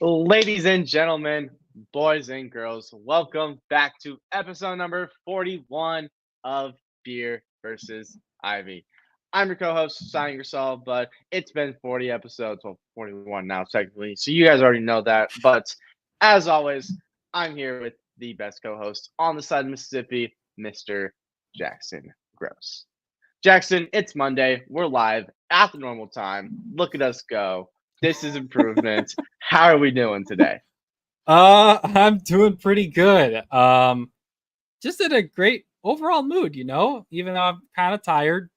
Ladies and gentlemen, boys and girls, welcome back to episode number 41 of Beer versus Ivy. I'm your co-host, Signing Yourself, but it's been 40 episodes, well, 41 now, technically, so you guys already know that. But as always, I'm here with the best co-host on the side of Mississippi, Mr. Jackson Gross. Jackson, it's Monday. We're live at the normal time. Look at us go. This is improvement. How are we doing today? I'm doing pretty good. Just in a great overall mood, even though I'm kind of tired,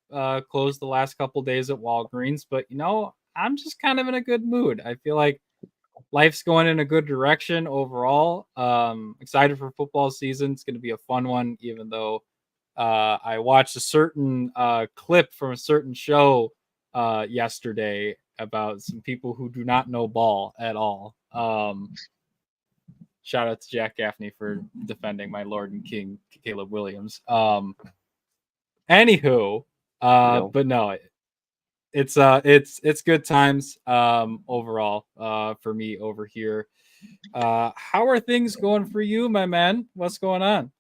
closed the last couple days at Walgreens, but I'm just kind of in a good mood. I feel like life's going in a good direction overall. Excited for football season. It's going to be a fun one, even though I watched a certain clip from a certain show yesterday about some people who do not know ball at all. Shout out to Jack Gaffney for defending my Lord and King Caleb Williams. Anywho, but no, it's good times overall for me over here. How are things going for you, my man? What's going on?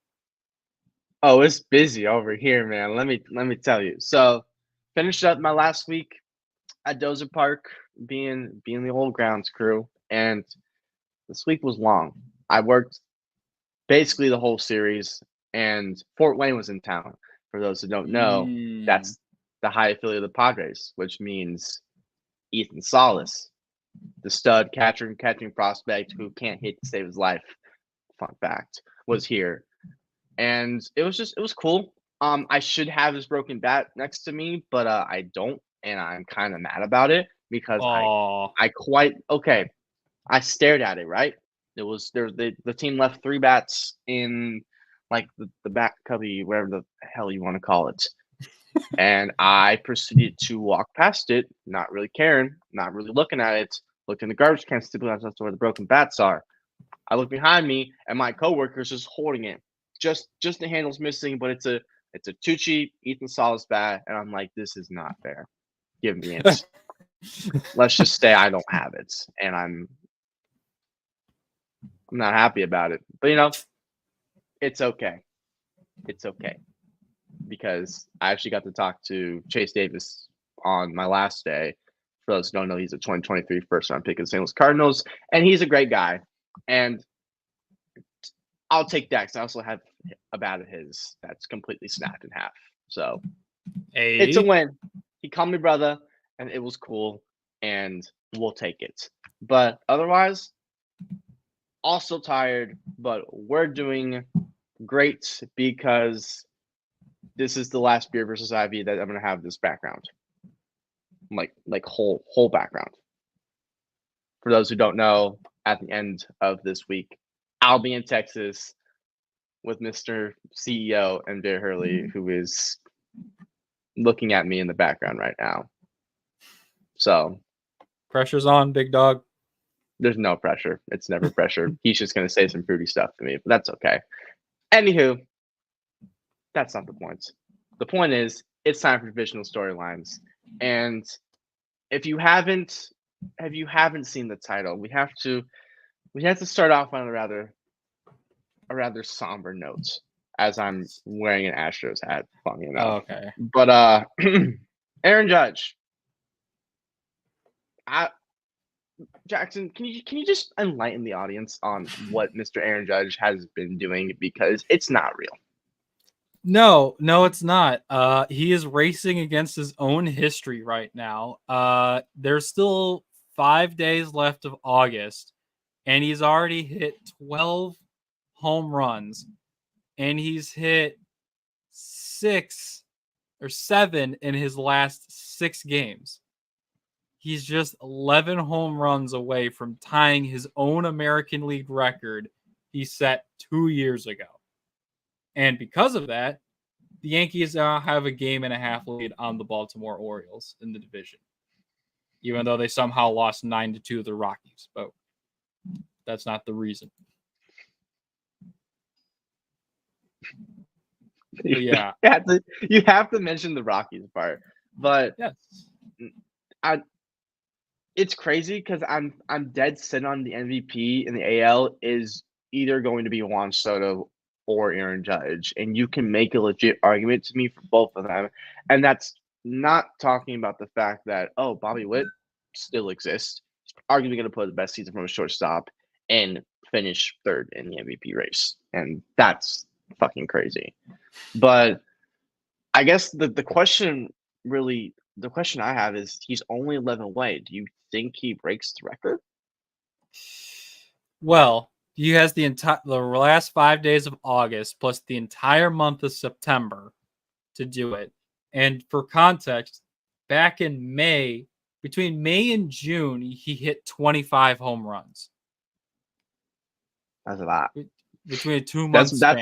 Oh, it's busy over here, man. Let me tell you. So, finished up my last week at Dozer Park, being the old grounds crew, and this week was long. I worked basically the whole series, and Fort Wayne was in town. For those who don't know, Mm. that's the high affiliate of the Padres, which means Ethan Salas, the stud catching prospect who can't hit to save his life. Fun fact was here, and it was cool. I should have this broken bat next to me, but I don't, and I'm kind of mad about it because Oh, I quite okay. I stared at it, right? It was there. The team left three bats in like the back cubby, whatever the hell you want to call it. And I proceeded to walk past it, not really caring, not really looking at it, looked in the garbage can, stupid that's where the broken bats are. I look behind me and my coworker's just holding it. Just the handle's missing, but it's a Tucci Ethan Salas bat, and I'm like, this is not fair. Give me it. Let's just say I don't have it, and I'm not happy about it. But it's okay. It's okay because I actually got to talk to Chase Davis on my last day. For those who don't know, he's a 2023 first round pick of the St. Louis Cardinals, and he's a great guy. And I'll take that because I also have a bat of his that's completely snapped in half. So it's a hey. win. He called me brother, and it was cool, and we'll take it. But otherwise, also tired, but we're doing great because this is the last Beer versus Ivy that I'm gonna have this background, like whole background. For those who don't know, at the end of this week, I'll be in Texas with Mr. CEO and Bear Hurley, who is looking at me in the background right now. So Pressure's on, big dog. there's no pressure. It's never pressure. He's just gonna say some fruity stuff to me, but that's okay. Anywho, that's not the point. The point is, it's time for divisional storylines, and if you haven't seen the title, we have to start off on a rather somber note, as I'm wearing an Astros hat, funny enough. Okay. But Aaron Judge, I, Jackson, can you just enlighten the audience on what Mr. Aaron Judge has been doing, because it's not real. No, it's not. He is racing against his own history right now. There's still 5 days left of August, and he's already hit 12 home runs, and he's hit 6 or 7 in his last 6 games. He's just 11 home runs away from tying his own American League record he set 2 years ago. And because of that, the Yankees now have a game and a half lead on the Baltimore Orioles in the division, even though they somehow lost 9-2 to the Rockies. But that's not the reason. But yeah. You have to mention the Rockies part. But Yes. I it's crazy because I'm dead set on the MVP in the AL is either going to be Juan Soto or Aaron Judge, and you can make a legit argument to me for both of them, and that's not talking about the fact that Bobby Witt still exists, arguably going to put the best season from a shortstop and finish third in the MVP race, and that's fucking crazy. But I guess the question really the question I have is he's only 11 away. Do you think he breaks the record? Well, he has the last 5 days of August plus the entire month of September to do it. And for context, back in May, between May and June, he hit 25 home runs. That's a lot. Between a 2-month that's span.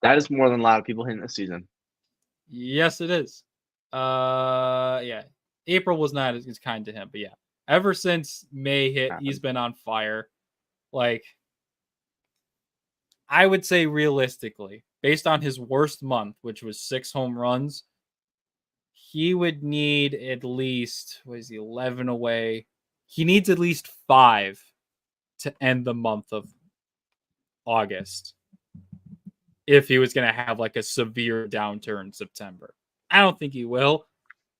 that is more than a lot of people hitting this season. Yes, it is. Yeah. April was not as kind to him, but yeah. Ever since May hit, he's been on fire. Like, I would say realistically, based on his worst month, which was 6 home runs, he would need at least, 11 away? He needs at least 5 to end the month of August if he was going to have like a severe downturn in September. I don't think he will.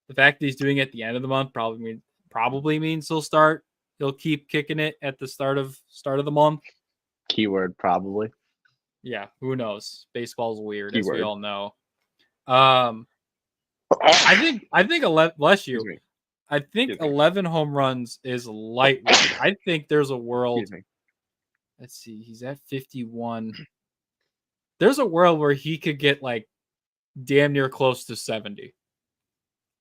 The fact that he's doing it at the end of the month probably means he'll keep kicking it at the start of the month. Keyword probably. Yeah, who knows? Baseball's weird, Keyword. as we all know. I think 11. Bless you. I think 11 home runs is lightweight. I think there's a world. Let's see. He's at 51. There's a world where he could get like damn near close to 70.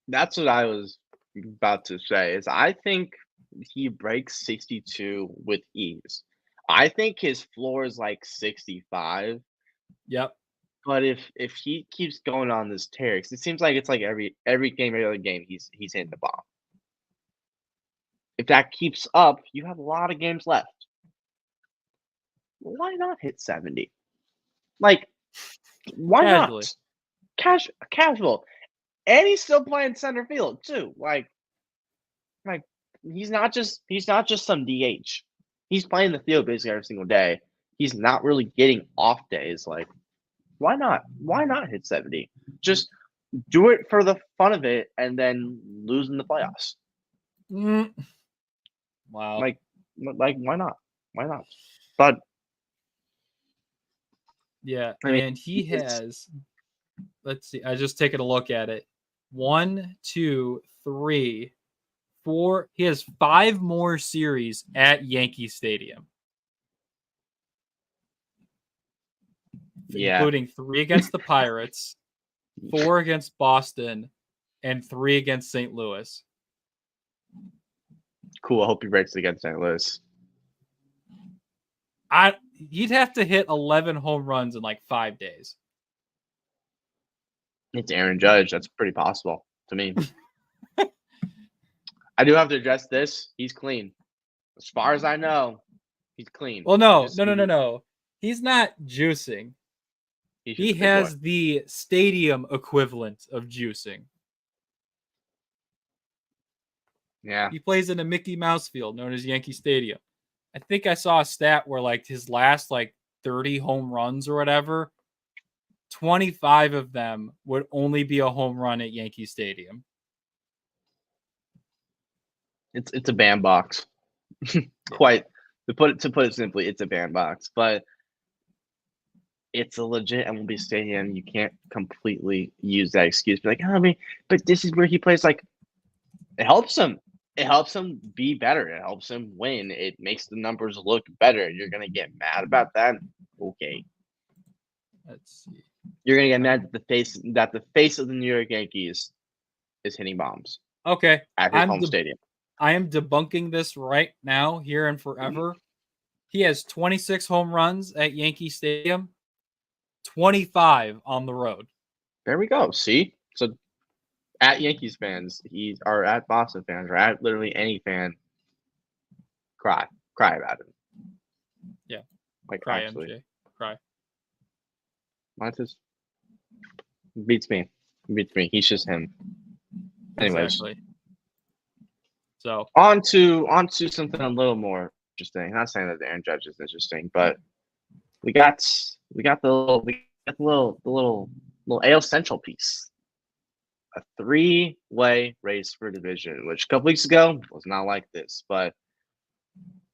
That's what I was about to say. Is I think he breaks 62 with ease. I think his floor is like 65. Yep. But if he keeps going on this tear, because it seems like it's like every game, every other game, he's hitting the ball. If that keeps up, you have a lot of games left. Why not hit 70? Like, why Casually. not? Casual. And he's still playing center field too. Like he's not just some DH. He's playing the field basically every single day. He's not really getting off days. Like, why not? Why not hit 70? Just do it for the fun of it and then lose in the playoffs. Wow. Like why not? Why not? But yeah, I mean, and he has, let's see, I just taking a look at it. 1, 2, 3, 4. He has 5 more series at Yankee Stadium. Yeah. Including 3 against the Pirates, 4 against Boston, and 3 against St. Louis. Cool. I hope he breaks it against St. Louis. He'd have to hit 11 home runs in like 5 days. It's Aaron Judge. That's pretty possible to me. I do have to address this. He's clean. As far as I know, he's clean. Well, no. He's not juicing. He has the stadium equivalent of juicing. Yeah. He plays in a Mickey Mouse field known as Yankee Stadium. I think I saw a stat where like his last like 30 home runs or whatever, 25 of them would only be a home run at Yankee Stadium. It's a bandbox. Quite to put it simply, it's a bandbox. But it's a legit MLB stadium. You can't completely use that excuse. Be like, but this is where he plays. Like, it helps him. It helps him be better. It helps him win. It makes the numbers look better. You're gonna get mad about that? Okay. Let's see. You're gonna get mad that the face of the New York Yankees is hitting bombs. Okay. At his home stadium. I am debunking this right now, here and forever. He has 26 home runs at Yankee Stadium, 25 on the road. There we go. See? So at Yankees fans, or at Boston fans, or at literally any fan, cry about it. Yeah. Like, cry, actually. MJ. Cry. Montes beats me. He's just him. Anyways. Exactly. So on to something a little more interesting. Not saying that the Aaron Judge is interesting, but we got the little AL Central piece. A three-way race for division, which a couple weeks ago was not like this. But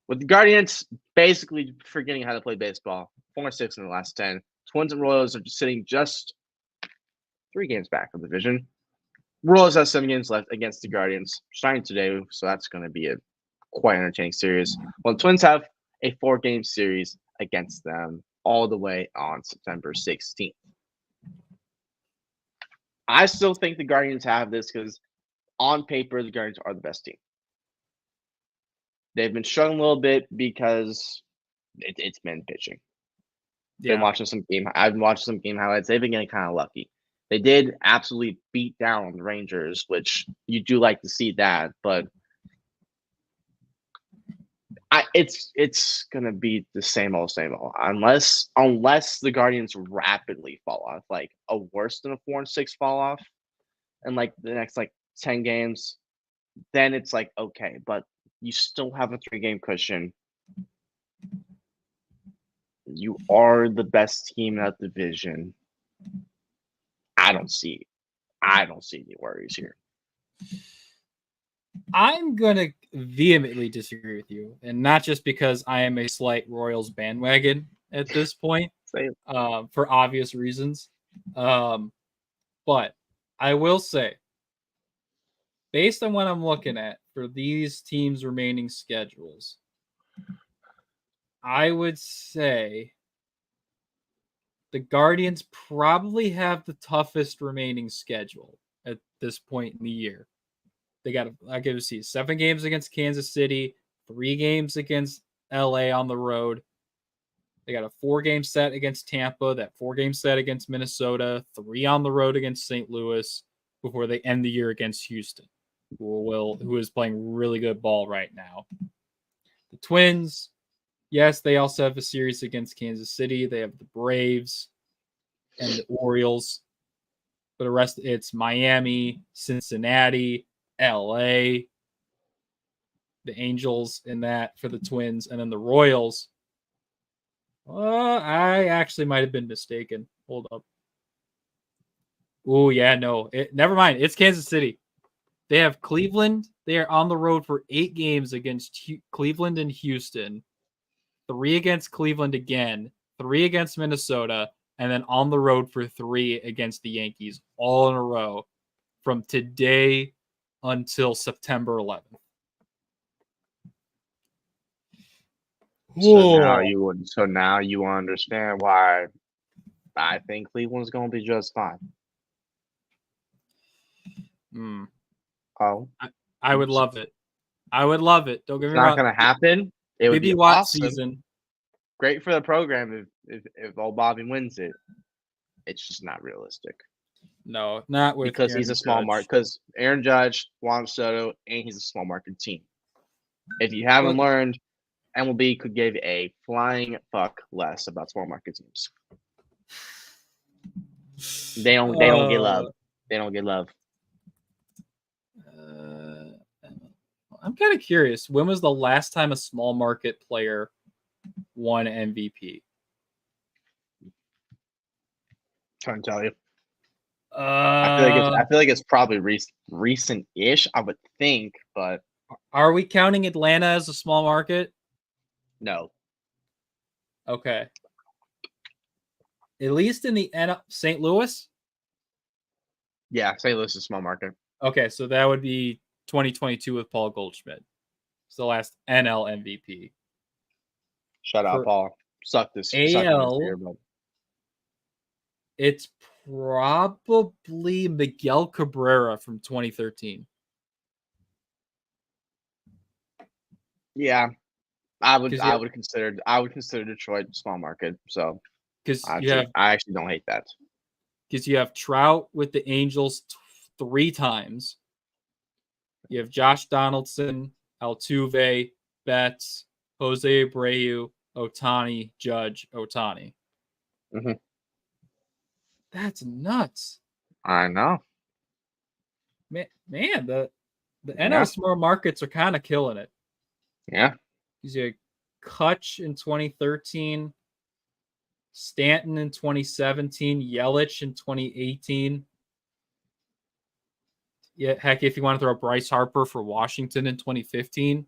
with the Guardians basically forgetting how to play baseball, 4-6 in the last 10, Twins and Royals are just sitting just 3 games back of the division. Royals have 7 games left against the Guardians, starting today, so that's going to be a quite entertaining series. Well, the Twins have a 4-game series against them all the way on September 16th. I still think the Guardians have this because on paper, the Guardians are the best team. They've been struggling a little bit because it's been pitching. yeah, I've been watching some game highlights. They've been getting kind of lucky. They did absolutely beat down the Rangers, which you do like to see that, but it's gonna be the same old, unless the Guardians rapidly fall off, like a worse than a 4-6 fall off, in like the next 10 games, then it's like okay, but you still have a 3-game cushion. You are the best team in that division. I don't see any worries here. I'm gonna vehemently disagree with you, and not just because I am a slight Royals bandwagon at this point, for obvious reasons. But I will say, based on what I'm looking at for these teams' remaining schedules, I would say the Guardians probably have the toughest remaining schedule at this point in the year. They got, I give see, 7 games against Kansas City, 3 games against LA on the road. They got a 4-game set against Tampa, that 4-game set against Minnesota, 3 on the road against St. Louis before they end the year against Houston, who is playing really good ball right now. The Twins, yes, they also have a series against Kansas City. They have the Braves and the Orioles. But the rest, it's Miami, Cincinnati, LA, the Angels in that for the Twins, and then the Royals. I actually might have been mistaken. Hold up. Oh, yeah, no. Never mind. It's Kansas City. They have Cleveland. They are on the road for 8 games against Cleveland and Houston, 3 against Cleveland again, 3 against Minnesota, and then on the road for 3 against the Yankees, all in a row from today until September 11th. So now you understand why I think Cleveland's going to be just fine. Oh, I would love it. I would love it. Don't get me wrong. It's not going to happen. It would be Watt awesome. Season. Great for the program if old Bobby wins it. It's just not realistic. No, not with because Aaron he's a small market. Because Aaron Judge, Juan Soto, and he's a small market team. If you haven't learned, MLB could give a flying fuck less about small market teams. They don't get love. They don't get love. I'm kind of curious. When was the last time a small market player won MVP? Trying to tell you. I feel like it's probably recent-ish. I would think, but are we counting Atlanta as a small market? No. Okay. At least in the St. Louis. Yeah, St. Louis is a small market. Okay, so that would be 2022 with Paul Goldschmidt. It's the last NL MVP. Shut up, Paul. Suck this AL. Year, but it's probably Miguel Cabrera from 2013. Yeah, I would consider Detroit small market. So because I actually don't hate that. Because you have Trout with the Angels 3 times. You have Josh Donaldson, Altuve, Betts, Jose Abreu, Ohtani, Judge, Ohtani. Mm-hmm. That's nuts. I know. Man, The Yeah. NL small markets are kind of killing it. Yeah. He's a Kutch in 2013, Stanton in 2017, Yelich in 2018. Yeah, heck, if you want to throw Bryce Harper for Washington in 2015,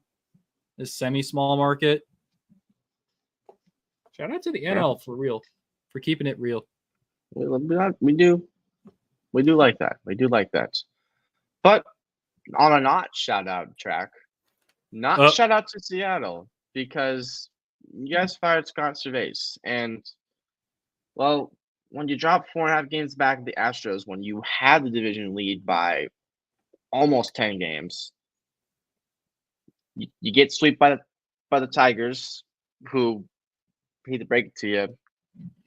this semi-small market. Shout out to the NL for real, for keeping it real. We do like that. We do like that. But on a not shout out track, shout out to Seattle because you guys fired Scott Servais. And, well, when you drop 4.5 games back at the Astros, when you had the division lead by almost 10 games, you get swept by the Tigers, who, hate to break it to you,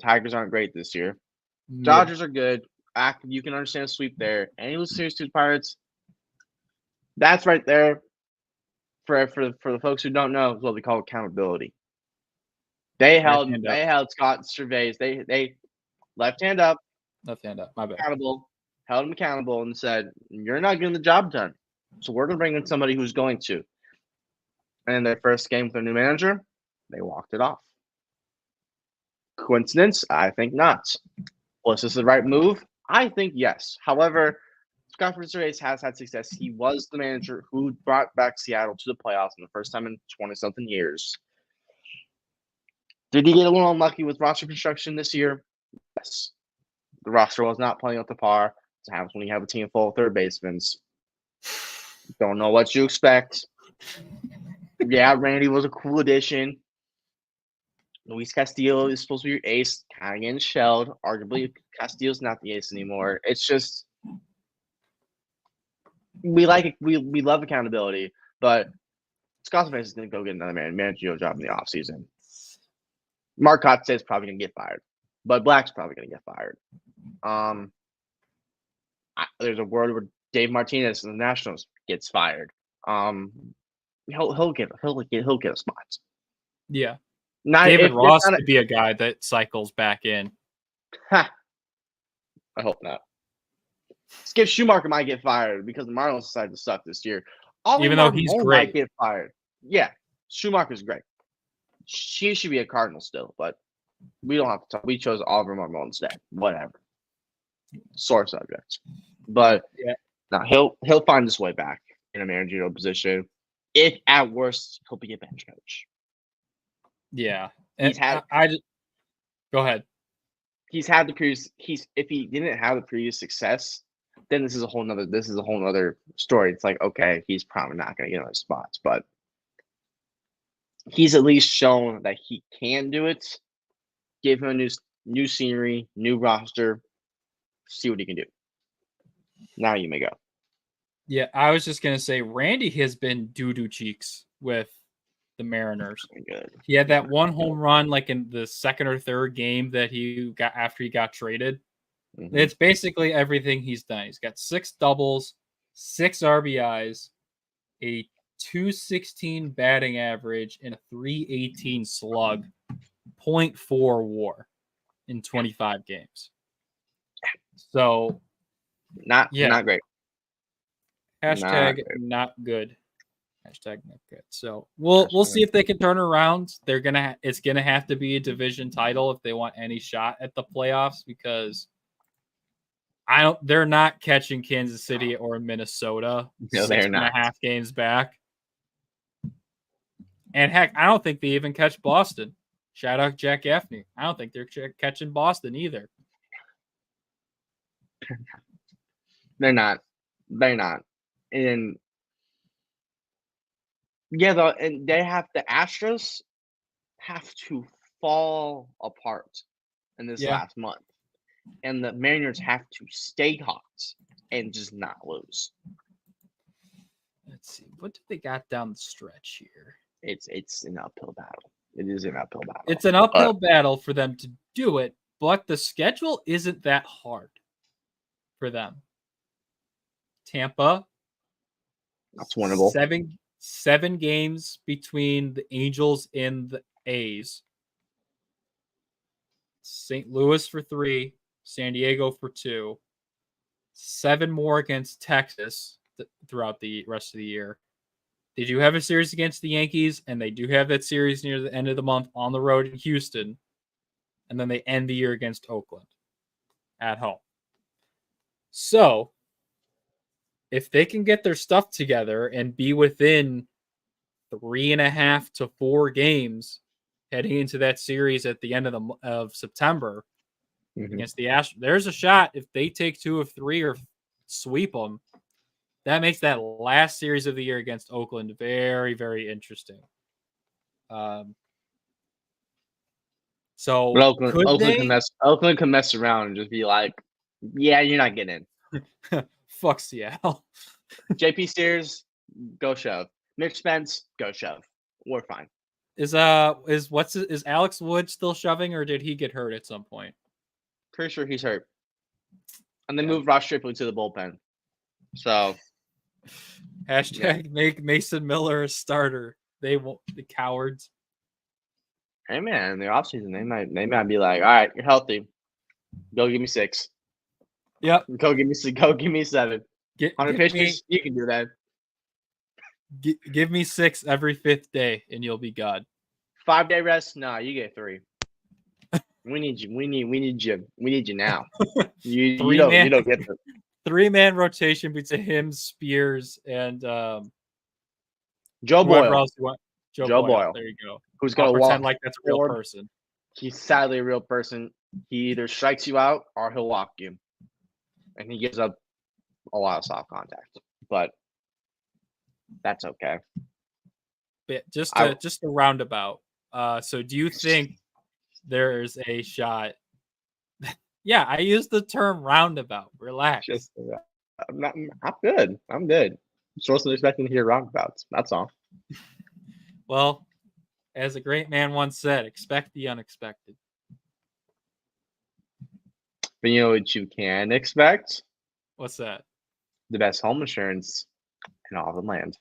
Tigers aren't great this year. Dodgers are good. You can understand a sweep there. And you lose series to the Pirates. That's right there. For the folks who don't know, is what we call accountability. They held Scott Servais. They left hand up. Left hand up. My bad. Held him accountable and said, "You're not getting the job done. So we're gonna bring in somebody who's going to." And in their first game with their new manager, they walked it off. Coincidence? I think not. Was this the right move? I think yes. However, Scott Servais has had success. He was the manager who brought back Seattle to the playoffs for the first time in 20-something years. Did he get a little unlucky with roster construction this year? Yes. The roster was not playing up to par. It happens when you have a team full of third basemen. Don't know what you expect. Yeah, Randy was a cool addition. Luis Castillo is supposed to be your ace, kind of getting shelled. Arguably, Castillo's not the ace anymore. It's just we like it. We love accountability, but Scott Servais is going to go get another managerial job in the offseason. Mark Kotsay is probably going to get fired, but Black's probably going to get fired. There's a word where Dave Martinez in the Nationals gets fired. He'll get a spot. Yeah. David Ross could be a guy that cycles back in. I hope not. Skip Schumacher might get fired because the Marlins decided to suck this year. Even though he's great, might get fired. Yeah, Schumacher's great. She should be a Cardinal still, but we don't have to talk. We chose Oliver Marmol instead. Whatever. Sore subject. But yeah, no, he'll find his way back in a managerial position. If at worst, he'll be a bench coach. Yeah, go ahead. He's had the previous. If he didn't have the previous success, then this is a whole nother story. It's like, okay, he's probably not going to get other spots, but he's at least shown that he can do it. Give him a new scenery, new roster, see what he can do. Now you may go. Yeah, I was just gonna say Randy has been doo-doo cheeks with the Mariners. Good. He had that one home run like in the second or third game that he got after he got traded. Mm-hmm. It's basically everything he's done. He's got 6 doubles, 6 RBIs, a 216 batting average, and a 318 slug, 0.4 WAR in 25 games. So not great. Hashtag not good. Hashtag not good. So we'll see if they can turn around. It's gonna have to be a division title if they want any shot at the playoffs, because they're not catching Kansas City or Minnesota 6.5 games back. And heck, I don't think they even catch Boston. Shout out Jack Gaffney. I don't think they're catching Boston either. They're not. And yeah, and the Astros have to fall apart in this last month. And the Mariners have to stay hot and just not lose. Let's see. What do they got down the stretch here? It's an uphill battle. It is an uphill battle. It's an uphill battle for them to do it, but the schedule isn't that hard for them. Tampa. That's winnable. 7 games between the Angels and the A's. St. Louis for 3. San Diego for 2. 7 more against Texas. throughout the rest of the year. They do have a series against the Yankees, and they do have that series near the end of the month on the road in Houston. And then they end the year against Oakland at home. So, if they can get their stuff together and be within 3.5 to 4 games heading into that series at the end of September against the Astros, there's a shot if they take 2 of 3 or sweep them. That makes that last series of the year against Oakland very, very interesting. So but Oakland they... can mess around and just be like, yeah, you're not getting in. Fuck Seattle. JP Sears, go shove. Mitch Spence, go shove. We're fine. Is Alex Wood still shoving, or did he get hurt at some point? Pretty sure he's hurt. And they moved Ross Stripling to the bullpen. So Make Mason Miller a starter. They won't, the cowards. Hey man, in the offseason, they might be like, all right, you're healthy. Go give me 6. Yep. Go give me 7. 100 pitches, you can do that. Give me 6 every 5th day, and you'll be God. 5-day rest? Nah, you get 3. We need you. We need you now. You don't get the 3-man rotation between him, Spears, and Joe Boyle. Joe Boyle. There you go. Who's gonna pretend walk like that's a real person? He's sadly a real person. He either strikes you out or he'll walk you, and he gives up a lot of soft contact. But that's okay. But just a roundabout. So do you think there's a shot? Yeah, I use the term roundabout. Relax. I'm good. I'm good. Just wasn't expecting to hear roundabouts. That's all. Well, as a great man once said, expect the unexpected. But you know what you can expect? What's that? The best home insurance in all the land.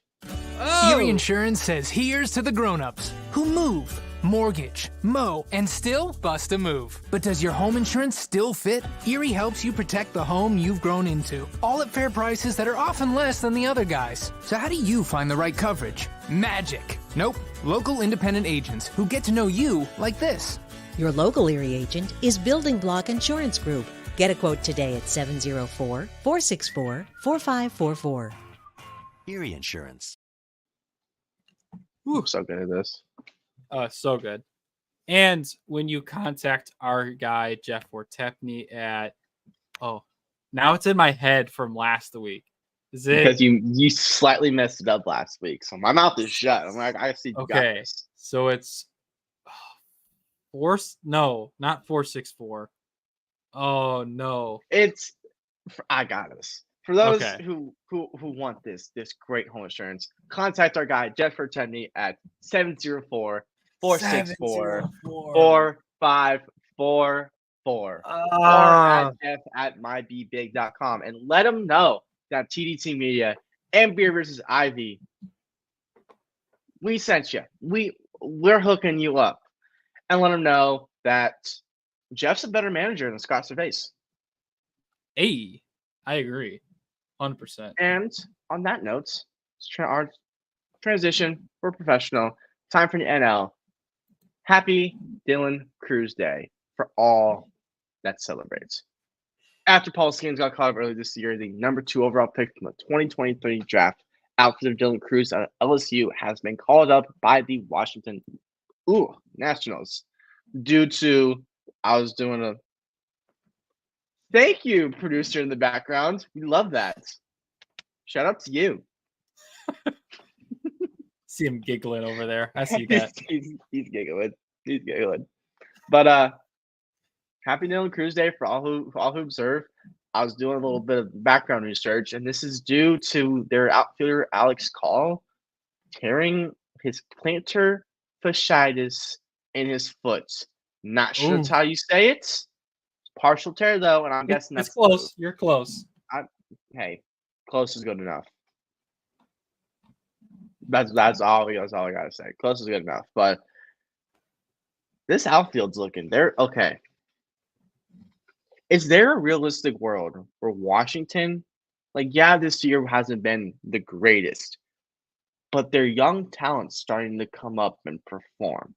Oh! Erie Insurance says here's to the grown-ups who move, mortgage, mow, and still bust a move. But does your home insurance still fit? Erie helps you protect the home you've grown into, all at fair prices that are often less than the other guys. So how do you find the right coverage? Magic. Nope. Local independent agents who get to know you like this. Your local Erie agent is Building Block Insurance Group. Get a quote today at 704-464-4544. Erie Insurance. Ooh, so good at this. So good. And when you contact our guy, Jeff Fortepney now it's in my head from last week. Is it? Because you slightly messed it up last week. So my mouth is shut. I'm like, I see you got this. So it's not 464. Oh no. I got this. For those who want this great home insurance, contact our guy, Jeff Fortepney, at 704-464-4544 or at jeff@mybebig.com and let him know that TDT Media and Beer vs. Ivy, we sent you. We're hooking you up, and let him know that Jeff's a better manager than Scott Servais. Hey, I agree. 100%. And on that note, our transition. We're professional. Time for the NL. Happy Dylan Cruz Day for all that celebrates. After Paul Skeens got caught up early this year, the number 2 overall pick from the 2023 draft, outfit of Dylan Cruz at LSU has been called up by the Washington Nationals due to Thank you, producer in the background. We love that. Shout out to you. See him giggling over there. I see that. he's giggling. He's giggling. But happy Dylan Cruz Day for all who observe. I was doing a little bit of background research, and this is due to their outfielder Alex Call tearing his plantar fasciitis in his foot. Not sure that's how you say it. Partial tear though, and I'm guessing that's close. You're close. Hey, close is good enough. That's all I gotta say. Close is good enough. But this outfield's looking there. Okay. Is there a realistic world where Washington Like, yeah, this year hasn't been the greatest, but their young talent's starting to come up and perform.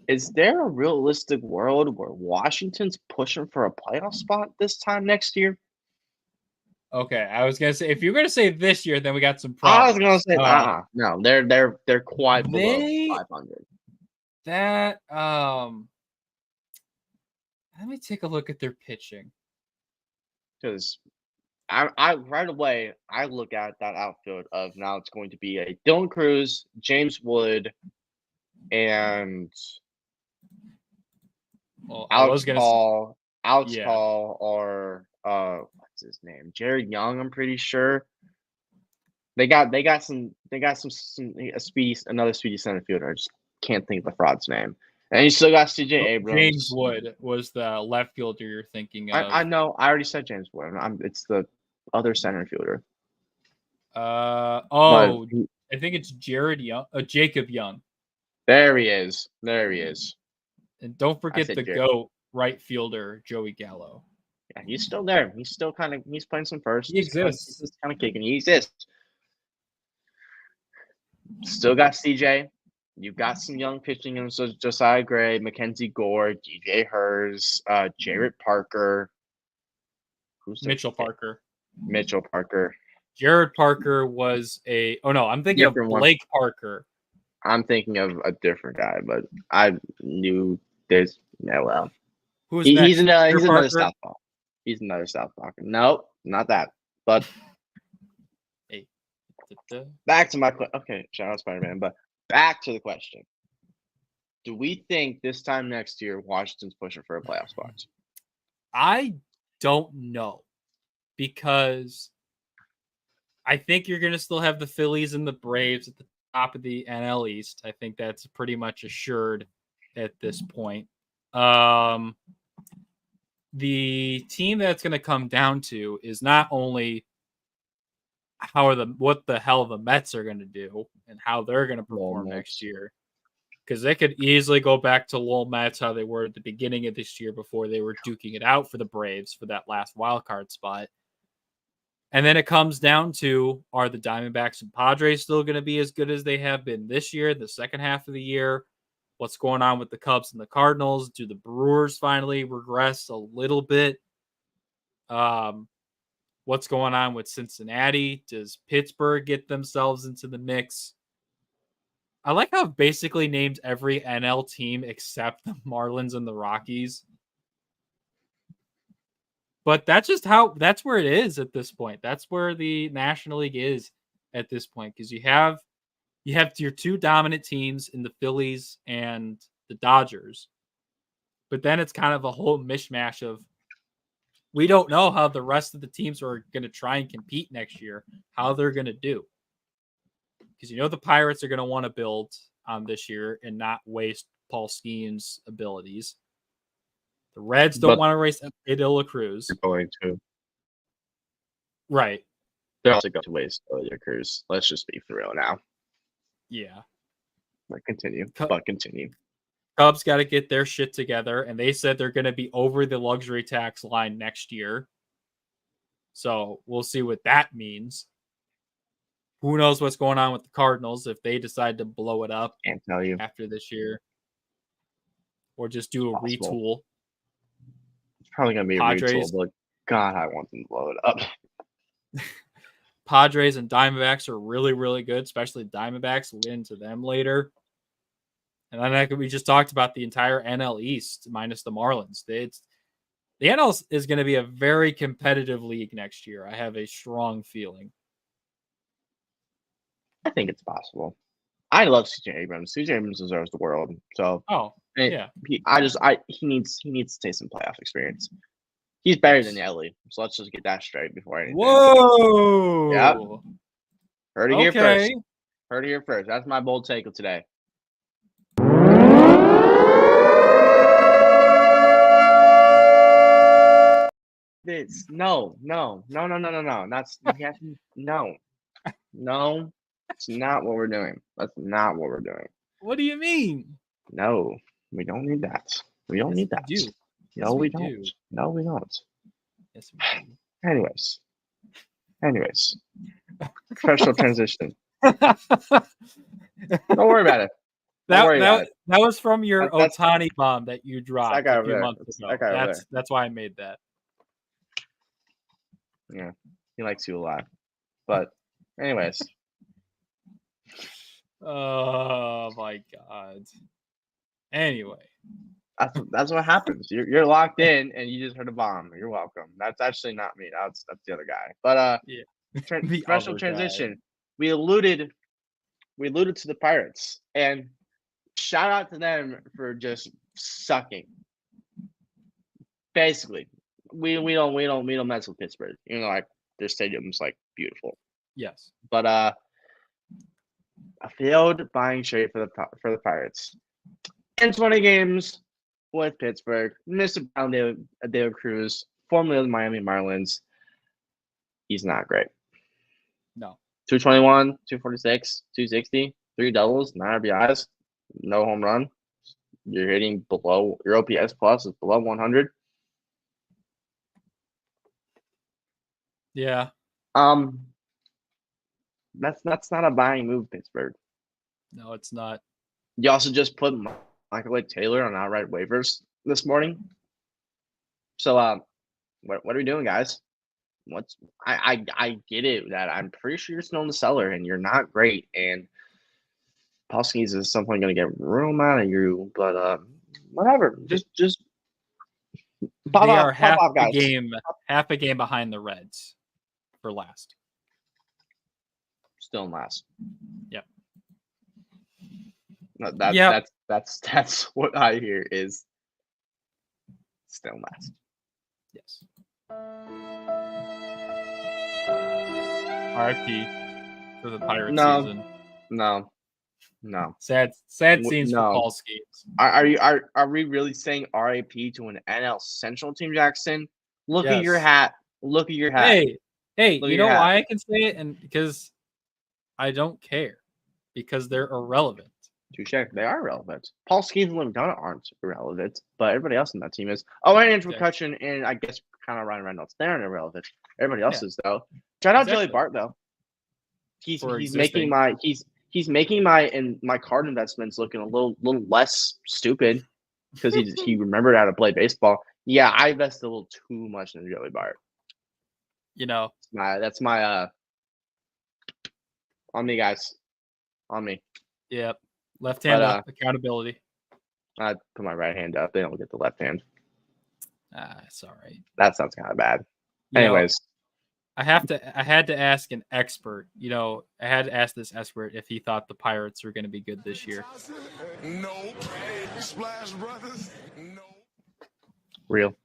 Is there a realistic world where Washington's pushing for a playoff spot this time next year? Okay, I was gonna say if you're gonna say this year, then we got some I problems. was gonna say, no, they're quite below They 500. that let me take a look at their pitching. Because I right away I look at that outfield of now it's going to be a Dylan Cruz, James Wood, and Well, I was gonna say, Alex yeah, Call, or what's his name? Jared Young, I'm pretty sure. They got some a speedy another speedy center fielder. I just can't think of the fraud's name. And you still got CJ James Abrams. Wood was the left fielder you're thinking of. I know. I already said James Wood. It's the other center fielder. But I think it's Jared Young, Jacob Young. there he is. There he is. And don't forget said the Jared. GOAT right fielder, Joey Gallo. Yeah, he's still there. He's still he's playing some first. He exists. He's kind of kicking. He exists. Still got CJ. You've got some young pitching in Josiah Gray, Mackenzie Gore, DJ Hers, Jarrett Parker. Mitchell Parker. Mitchell Parker. Jared Parker was I'm thinking Different of one. Blake Parker. I'm thinking of a different guy, but I knew there's well. Who's he's next? another Southpaw. He's another Southpaw. Nope, not that. But Hey. back to my okay, shout out Spider-Man, but back to the question. Do we think this time next year Washington's pushing for a playoff spot? I don't know, because I think you're going to still have the Phillies and the Braves at the top of the NL East. I think that's pretty much assured at this point. The team that's going to come down to is not only what the hell the Mets are going to do and how they're going to perform next year, because they could easily go back to Lowell Mets, how they were at the beginning of this year before they were duking it out for the Braves for that last wild card spot. And then it comes down to, are the Diamondbacks and Padres still going to be as good as they have been this year, the second half of the year? What's going on with the Cubs and the Cardinals? Do the Brewers finally regress a little bit? What's going on with Cincinnati? Does Pittsburgh get themselves into the mix? I like how I've basically named every NL team except the Marlins and the Rockies. But that's where it is at this point. That's where the National League is at this point, because you have your two dominant teams in the Phillies and the Dodgers. But then it's kind of a whole mishmash of, we don't know how the rest of the teams are going to try and compete next year, how they're going to do. Because the Pirates are going to want to build on this year and not waste Paul Skeens' abilities. The Reds don't want to race Adela Cruz. They're going to. Right. They're also going to waste Adela Cruz. Let's just be for real now. Yeah. But continue. Cubs got to get their shit together, and they said they're going to be over the luxury tax line next year. So we'll see what that means. Who knows what's going on with the Cardinals if they decide to blow it up Can't tell you. After this year. Or just do a retool. It's probably going to be a retool, but God, I want them to blow it up. Padres and Diamondbacks are really, really good, especially Diamondbacks. We'll get into them later. And then we just talked about the entire NL East minus the Marlins. The NL is going to be a very competitive league next year. I have a strong feeling. I think it's possible. I love CJ Abrams. CJ Abrams deserves the world. So yeah, he needs to take some playoff experience. He's better than Ellie, so let's just get that straight before anything. Whoa! Yep. Heard it here first. Heard it here first. That's my bold take of today. This no. That's no. It's not what we're doing. That's not what we're doing. What do you mean? No, we don't need that. We don't need that. We do. No, we don't. No, we don't. Yes, we do. Anyways, Anyways, professional transition. Don't worry about it. Don't worry about it. That was from your That's Otani bomb that you dropped guy a over few there. months It's ago. that guy over there. That's why I made that. Yeah, he likes you a lot. But, anyways, Oh my god. Anyway, that's what happens. You're locked in, and you just heard a bomb. You're welcome. That's actually not me. That's the other guy. But yeah. The professional other guy. transition. We alluded to the Pirates, and shout out to them for just sucking. Basically, we don't mess with Pittsburgh. You know, like their stadium's like beautiful. Yes. But a failed buying trade for the Pirates. In 20 games with Pittsburgh, Mr. Brown David Cruz, formerly of the Miami Marlins, he's not great. No. 221, 246, 260, 3 doubles, 9 RBIs, no home run. You're hitting below your OPS plus is below 100. Yeah. That's not a buying move, Pittsburgh. No, it's not. You also just put Michael Lake Taylor on outright waivers this morning. So what are we doing, guys? I get it that I'm pretty sure you're still in the cellar and you're not great, and Paulskis is something going to get real mad at you, but whatever. Just pop they off, are half pop off, guys. a game behind the Reds for last. Still in last. Yep. No, that's what I hear is still in last. Yes. RIP for the Pirates season. No. Sad scenes for Paul Skeets. Are we really saying RIP to an NL Central team, Jackson? Look at your hat. Look at your hat. Hey, you know why I can say it? And because I don't care. Because they're irrelevant. Touche. They are irrelevant. Paul Skeets and Lindana aren't irrelevant, but everybody else in that team is. Oh, and Andrew McCutchen and I guess kind of Ryan Reynolds. They're irrelevant. Everybody else is though. Shout out Joey Bart though. He's making my card investments looking a little less stupid because he remembered how to play baseball. Yeah, I invested a little too much in Joey Bart. You know, that's my on me, guys, on me. Yep, left hand up, accountability. I put my right hand up. They don't get the left hand. It's all right. That sounds kind of bad. Anyways. I had to ask an expert. You know, I had to ask this expert if he thought the Pirates were going to be good this year. No. Splash Brothers. No. Real.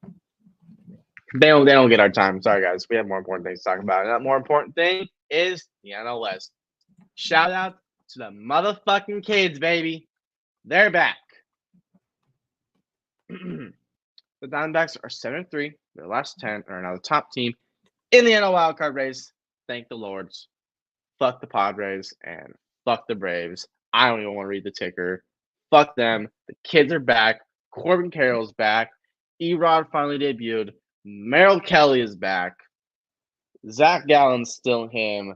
They don't get our time. Sorry, guys. We have more important things to talk about. And that more important thing is the NL West. Shout out to the motherfucking kids, baby. They're back. The Diamondbacks are 7-3. Their last 10 are now the top team in the NL wildcard race. Thank the Lords. Fuck the Padres and fuck the Braves. I don't even want to read the ticker. Fuck them. The kids are back. Corbin Carroll's back. Erod finally debuted. Merrill Kelly is back. Zach Gallen's still him.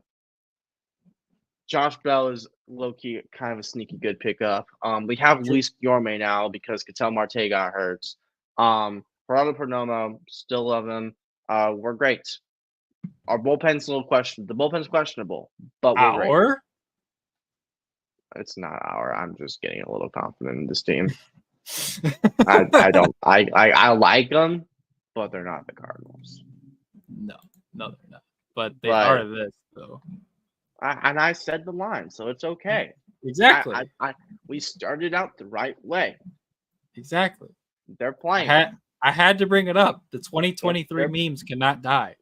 Josh Bell is low-key kind of a sneaky good pickup. We have Luis Guillorme now because Ketel Marte got hurt. Gerardo Perdomo, still love him. We're great. Our bullpen's a little questionable. The bullpen's questionable, but we're great. It's not our. I'm just getting a little confident in this team. I don't. I like them, but they're not the Cardinals. No, they're not. But they are this though. I said the line, so it's okay. Exactly. We started out the right way. Exactly. They're playing. I had to bring it up. The 2023 memes cannot die.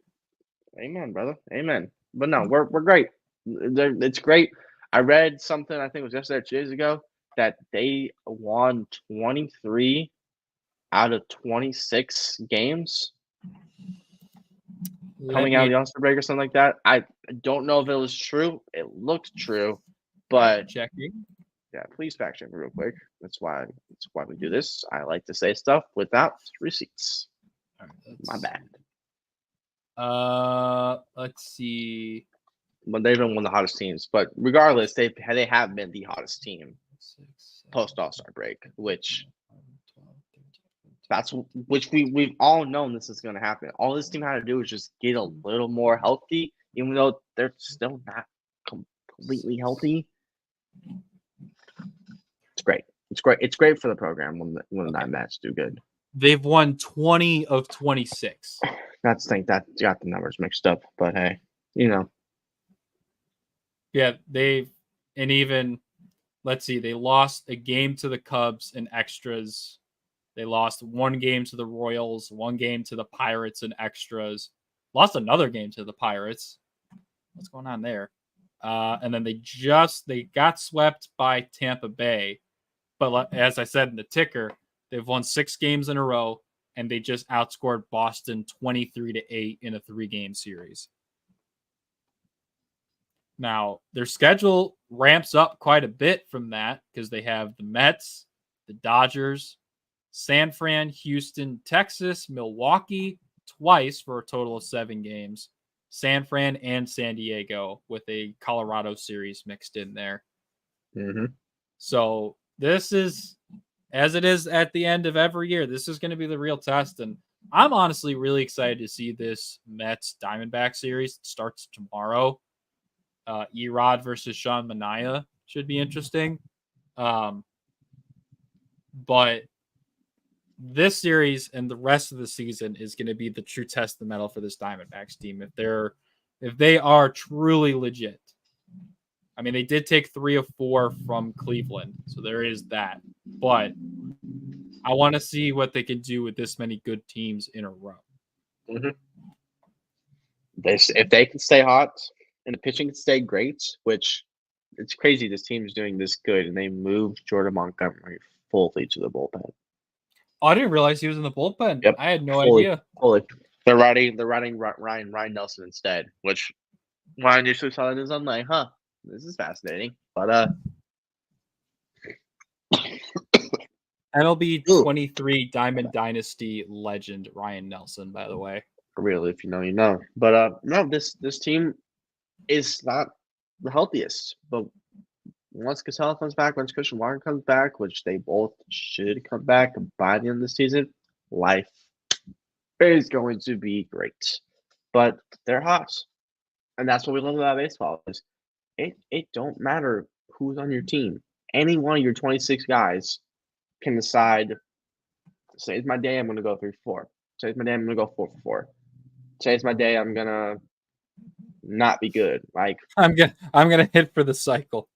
Amen, brother. Amen. But no, we're great. It's great. I read something, I think it was yesterday or 2 days ago, that they won 23 out of 26 games coming out of the All-Star break or something like that. I don't know if it was true. It looked true, but checking. Yeah, please fact check real quick. That's why we do this. I like to say stuff without receipts. All right, my bad. Let's see. But they've been one of the hottest teams. But regardless, they have been the hottest team 6, post All-Star break, which 12, 13, 14. we've all known this is going to happen. All this team had to do is just get a little more healthy, even though they're still not completely healthy. It's great. It's great. It's great for the program when the Diamondbacks do good. They've won 20 of 26. That's think that got the numbers mixed up, but hey, you know. Yeah, let's see, they lost a game to the Cubs in extras. They lost one game to the Royals, one game to the Pirates in extras, lost another game to the Pirates. What's going on there? And then they got swept by Tampa Bay. But as I said in the ticker, they've won 6 games in a row, and they just outscored Boston 23-8 in a 3-game series. Now, their schedule ramps up quite a bit from that because they have the Mets, the Dodgers, San Fran, Houston, Texas, Milwaukee twice for a total of 7 games, San Fran and San Diego with a Colorado series mixed in there. Mm-hmm. So this is, as it is at the end of every year, this is going to be the real test. And I'm honestly really excited to see this Mets Diamondback series. It starts tomorrow. Erod versus Sean Manaea should be interesting. But this series and the rest of the season is going to be the true test of the metal for this Diamondbacks team. If they are truly legit. I mean, they did take 3 of 4 from Cleveland, so there is that. But I want to see what they can do with this many good teams in a row. Mm-hmm. If they can stay hot and the pitching can stay great, which it's crazy this team is doing this good, and they moved Jordan Montgomery fully to the bullpen. Oh, I didn't realize he was in the bullpen. Yep, I had no idea. Fully. They're riding Ryan Nelson instead, which when I initially saw that, I'm like, huh, this is fascinating. But MLB 23 Diamond Dynasty legend Ryan Nelson, by the way. Really, if you know, you know. But no, this team is not the healthiest. But once Casella comes back, once Christian Walker comes back, which they both should come back by the end of the season, life is going to be great. But they're hot. And that's what we love about baseball is it don't matter who's on your team. Any one of your 26 guys can decide, today's my day, I'm going to go 3-4. Today's my day, I'm going to go 4-4. Today's my day, I'm going to not be good. Like I'm gonna hit for the cycle.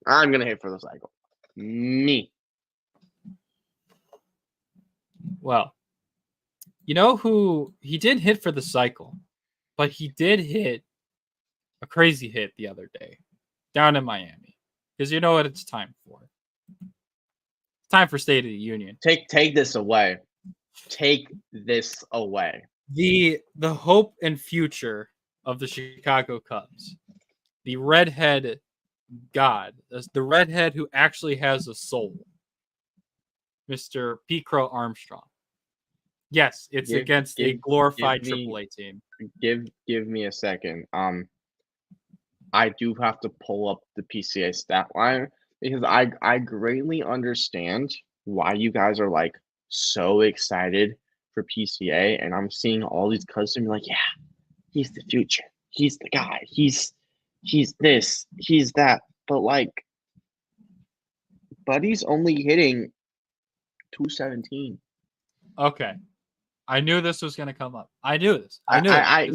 I'm going to hit for the cycle. Me. Well, you know who he did hit for the cycle, but he did hit a crazy hit the other day down in Miami. Because you know what it's time for. It's time for State of the Union. Take this away. Take this away. The hope and future of the Chicago Cubs. The redhead god. The redhead who actually has a soul. Mr. P. Crow Armstrong. Yes, it's against a glorified AAA team. Give me a second. I do have to pull up the PCA stat line because I greatly understand why you guys are like so excited for PCA, and I'm seeing all these customers like, yeah, he's the future. He's the guy. He's this. He's that. But like, Buddy's only hitting 217. Okay. I knew this was going to come up. I knew this. I knew I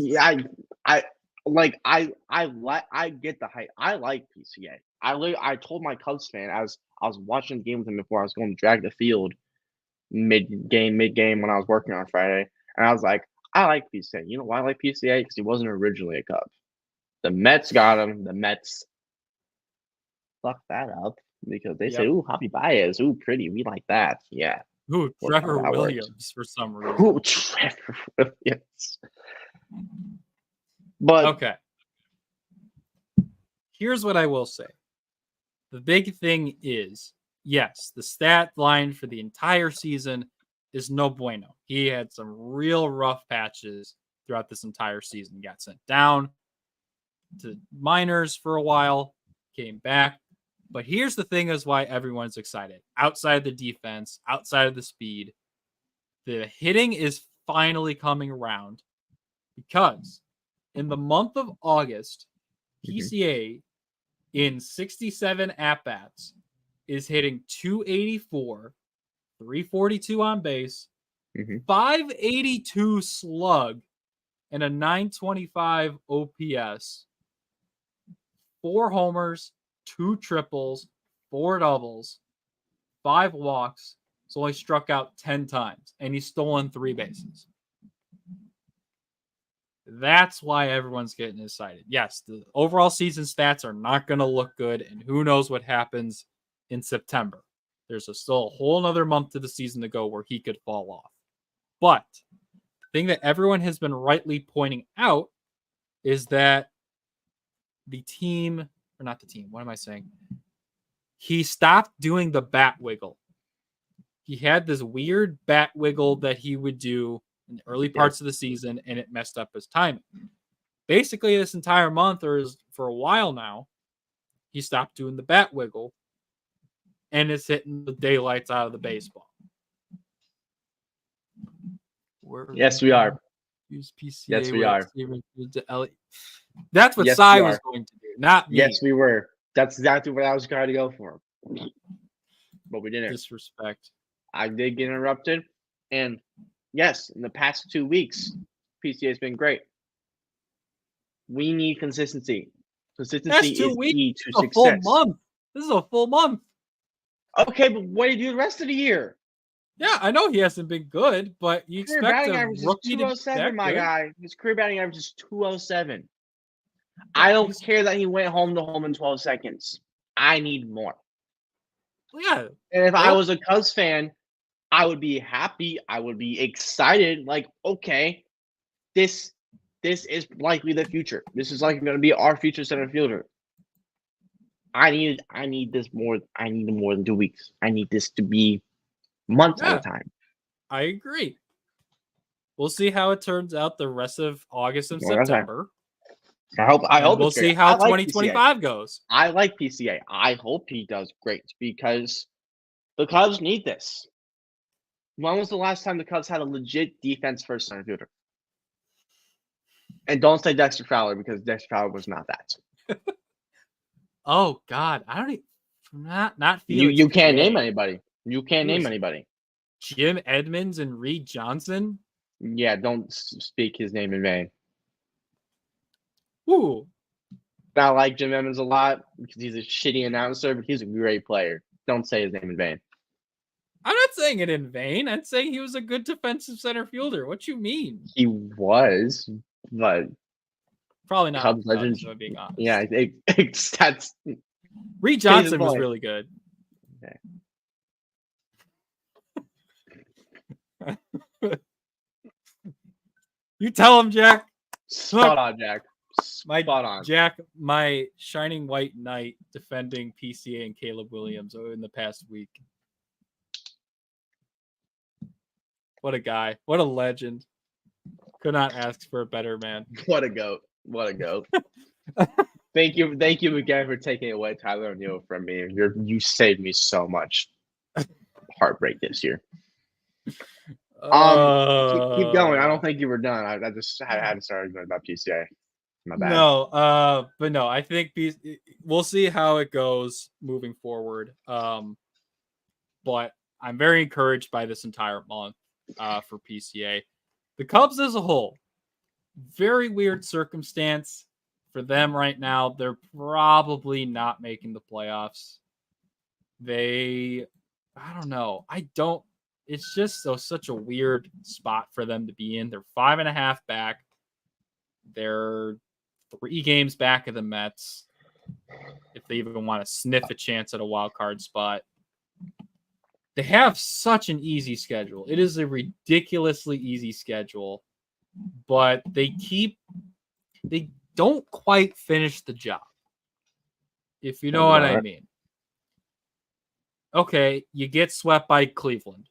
get the hype. I like PCA. I told my Cubs fan as I was watching the game with him before I was going to drag the field mid game when I was working on Friday, and I was like, I like PCA. You know why I like PCA? Because he wasn't originally a Cub. The Mets got him. The Mets fucked that up because they say, "Ooh, Javi Baez, ooh, pretty. We like that." Yeah. Ooh, Trevor Williams for some reason. Ooh, Trevor Williams. But okay. Here's what I will say. The big thing is, yes, the stat line for the entire season is no bueno. He had some real rough patches throughout this entire season. Got sent down to minors for a while, came back. But here's the thing is why everyone's excited. Outside the defense, outside of the speed, the hitting is finally coming around because in the month of August, PCA in 67 at-bats is hitting 284, 342 on base, 582 slug, and a 925 OPS. 4 homers, 2 triples, 4 doubles, 5 walks. He's only struck out 10 times, and he's stolen 3 bases. That's why everyone's getting excited. Yes, the overall season stats are not going to look good, and who knows what happens in September. There's still a whole another month to the season to go where he could fall off. But the thing that everyone has been rightly pointing out is that the team, or not the team, what am I saying? He stopped doing the bat wiggle. He had this weird bat wiggle that he would do in the early parts of the season, and it messed up his timing. Basically, this entire month, or for a while now, he stopped doing the bat wiggle, and it's hitting the daylights out of the baseball. Yes, we are. Use PCA. Yes, we are. That's what Cy was going to do, not me. Yes, we were. That's exactly what I was trying to go for. But we didn't. Disrespect. I did get interrupted. And yes, in the past 2 weeks, PCA has been great. We need consistency. Consistency is key to success. Full month. This is a full month. Okay, but what do you do the rest of the year? Yeah, I know he hasn't been good, but you expect a rookie to be 207, my guy. His career batting average is 207. I don't care that he went home to home in 12 seconds. I need more. Yeah. And if I was a Cubs fan, I would be happy. I would be excited. Like, okay, this is likely the future. This is like going to be our future center fielder. I need this more. I need more than 2 weeks. I need this to be months at a time. I agree. We'll see how it turns out the rest of August and September. I hope we'll see how 2025 goes. I like PCA. I hope he does great because the Cubs need this. When was the last time the Cubs had a legit defense first center fielder? And don't say Dexter Fowler because Dexter Fowler was not that. Oh God, I don't even not Felix. You can't name anybody. You can't name anybody. Jim Edmonds and Reed Johnson. Yeah, don't speak his name in vain. Ooh. I like Jim Edmonds a lot because he's a shitty announcer, but he's a great player. Don't say his name in vain. I'm not saying it in vain. I'm saying he was a good defensive center fielder. What you mean? He was, but probably not. Cubs legend. Cubs, being honest. Yeah, that's. Reed Johnson was really good. Okay. You tell him, Jack. Spot on, Jack. Spot on. Jack, my shining white knight defending PCA and Caleb Williams in the past week. What a guy. What a legend. Could not ask for a better man. What a goat. What a goat. Thank you again for taking away Tyler O'Neill from me. You saved me so much heartbreak this year. Keep going. I don't think you were done. I had to start arguing about PCA. My bad. No, but no, I think we'll see how it goes moving forward. But I'm very encouraged by this entire month for PCA. The Cubs as a whole, very weird circumstance for them right now. They're probably not making the playoffs. I don't know. It's just such a weird spot for them to be in. They're 5.5 back. They're 3 games back of the Mets. If they even want to sniff a chance at a wild card spot. They have such an easy schedule. It is a ridiculously easy schedule, but they don't quite finish the job. If you know what I mean. Okay, you get swept by Cleveland.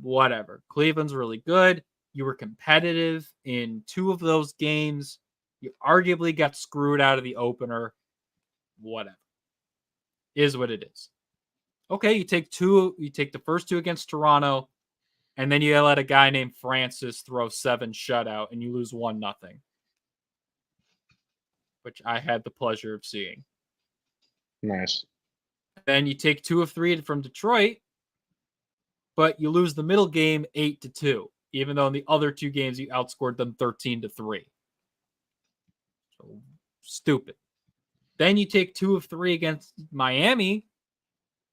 Whatever. Cleveland's really good. You were competitive in 2 of those games. You arguably got screwed out of the opener. Whatever. Is what it is. Okay, you take the first 2 against Toronto, and then you let a guy named Francis throw 7 shutout, and you lose 1-0, which I had the pleasure of seeing. Nice. Then you take 2 of 3 from Detroit, but you lose the middle game 8-2, even though in the other 2 games you outscored them 13-3. So stupid. Then you take 2 of 3 against Miami,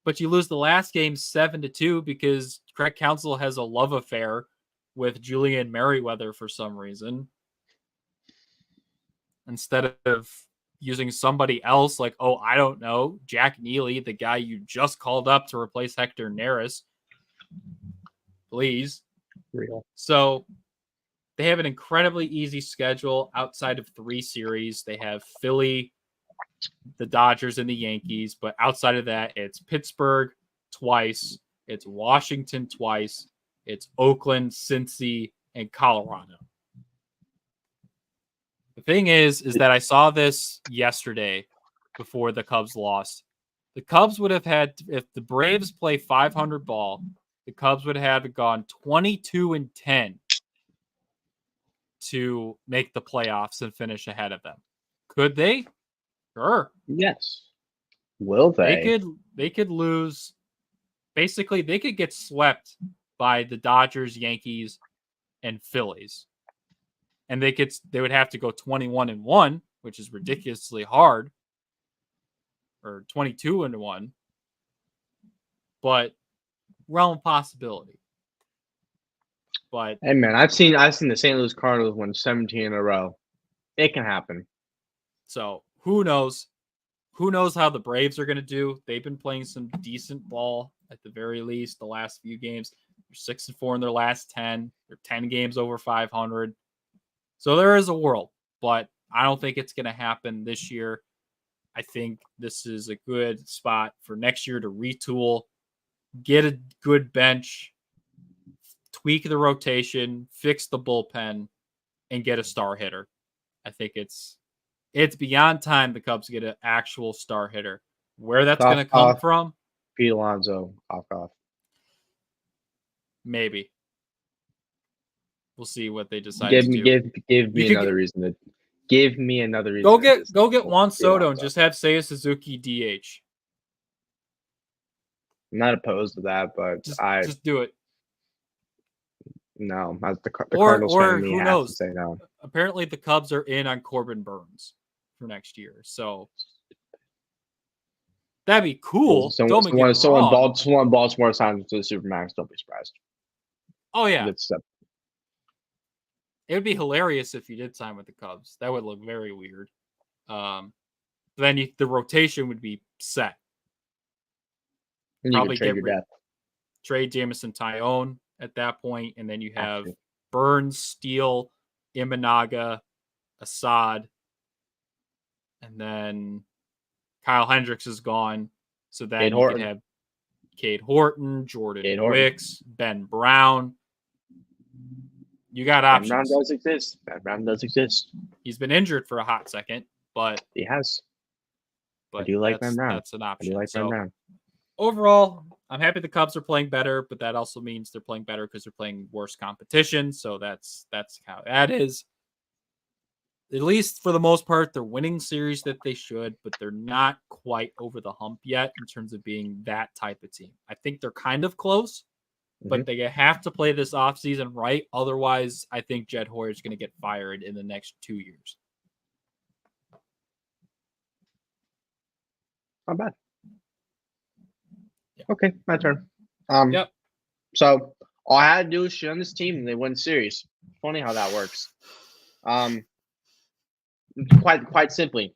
but you lose the last game 7-2 because Craig Counsell has a love affair with Julian Merriweather for some reason. Instead of using somebody else like, I don't know, Jack Neely, the guy you just called up to replace Hector Neris. Please. Real. So they have an incredibly easy schedule outside of 3 series. They have Philly, the Dodgers, and the Yankees. But outside of that, it's Pittsburgh twice. It's Washington twice. It's Oakland, Cincy, and Colorado. The thing is that I saw this yesterday before the Cubs lost. The Cubs would have had, if the Braves play 500 ball, the Cubs would have gone 22-10 to make the playoffs and finish ahead of them. Could they? Sure. Yes. Will they? They could lose. Basically, they could get swept by the Dodgers, Yankees, and Phillies. And they would have to go 21-1, which is ridiculously hard. Or 22-1. But realm of possibility. But hey man, I've seen the St. Louis Cardinals win 17 in a row. It can happen. So who knows? Who knows how the Braves are going to do? They've been playing some decent ball at the very least the last few games. They're 6-4 in their last 10. They're 10 games over 500. So there is a world, but I don't think it's going to happen this year. I think this is a good spot for next year to retool, get a good bench, tweak the rotation, fix the bullpen, and get a star hitter. I think it's beyond time the Cubs get an actual star hitter. Where that's going to come from? Pete Alonso, off. Maybe. We'll see what they decide to do. Give me another reason to. Give me another reason. Go get Juan Soto and just have Seiya Suzuki DH. I'm not opposed to that, but just do it. No, as the Cardinals fan, who knows? To say no. Apparently, the Cubs are in on Corbin Burns for next year, so that'd be cool. Someone Baltimore signs to the Supermax. Don't be surprised. Oh yeah, it would be hilarious if you did sign with the Cubs. That would look very weird. Then the rotation would be set. And probably trade Jameson Tyone at that point, and then you have Burns, Steele, Imanaga, Assad, and then Kyle Hendricks is gone. So then you could have Cade Horton, Jordan Wicks, Ben Brown. You got options. Ben Brown does exist. He's been injured for a hot second, but he has. But I do like Ben Brown. That's an option. I do like Ben Brown. Overall, I'm happy the Cubs are playing better, but that also means they're playing better because they're playing worse competition. So that's how that is. At least for the most part, they're winning series that they should, but they're not quite over the hump yet in terms of being that type of team. I think they're kind of close, but they have to play this offseason right. Otherwise, I think Jed Hoyer is going to get fired in the next 2 years. Not bad. Okay, my turn. Yep. So all I had to do was shit on this team and they win series. Funny how that works. Quite simply.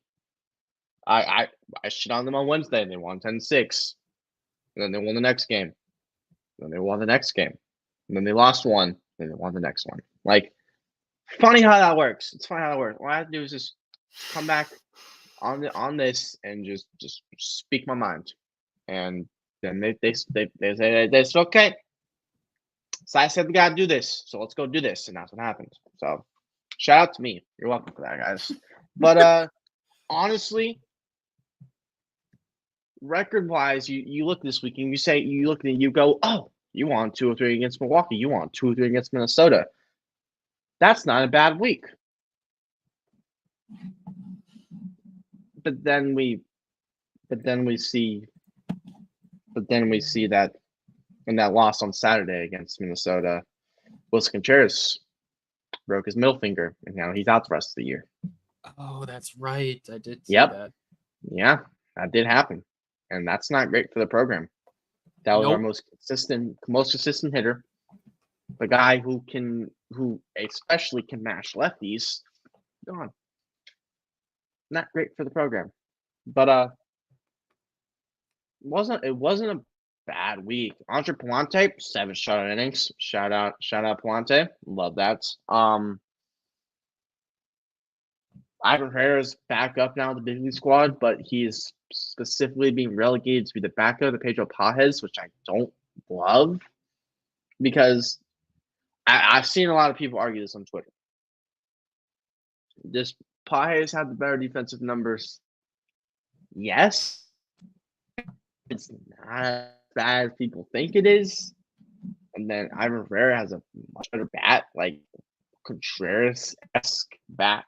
I shit on them on Wednesday and they won 10-6. And then they won the next game. Then they won the next game. And then they lost one. Then they won the next one. Like, funny how that works. It's funny how that works. All I have to do is just come back on this and just speak my mind. And then they say it's okay. So I said we gotta do this. So let's go do this, and that's what happened. So shout out to me. You're welcome for that, guys. But honestly, record wise, you look this week and you look at it, you go, oh, you won 2 or 3 against Milwaukee, you won 2 or 3 against Minnesota. That's not a bad week. But then we see that in that loss on Saturday against Minnesota, Wilson Contreras broke his middle finger, and now he's out the rest of the year. Oh, that's right. I did see Yep. that. Yeah, that did happen, and that's not great for the program. That was our most consistent hitter, the guy who especially can mash lefties. Gone. Not great for the program, but it wasn't a bad week. Andre Palante, 7 shutout innings. Shout out Palante. Love that. Ivan Herrera's back up now in the big league squad, but he is specifically being relegated to be the backup of Pedro Pajes, which I don't love because I've seen a lot of people argue this on Twitter. Does Pajes have the better defensive numbers? Yes. It's not as bad as people think it is. And then Ivan Herrera has a much better bat, like Contreras-esque bat,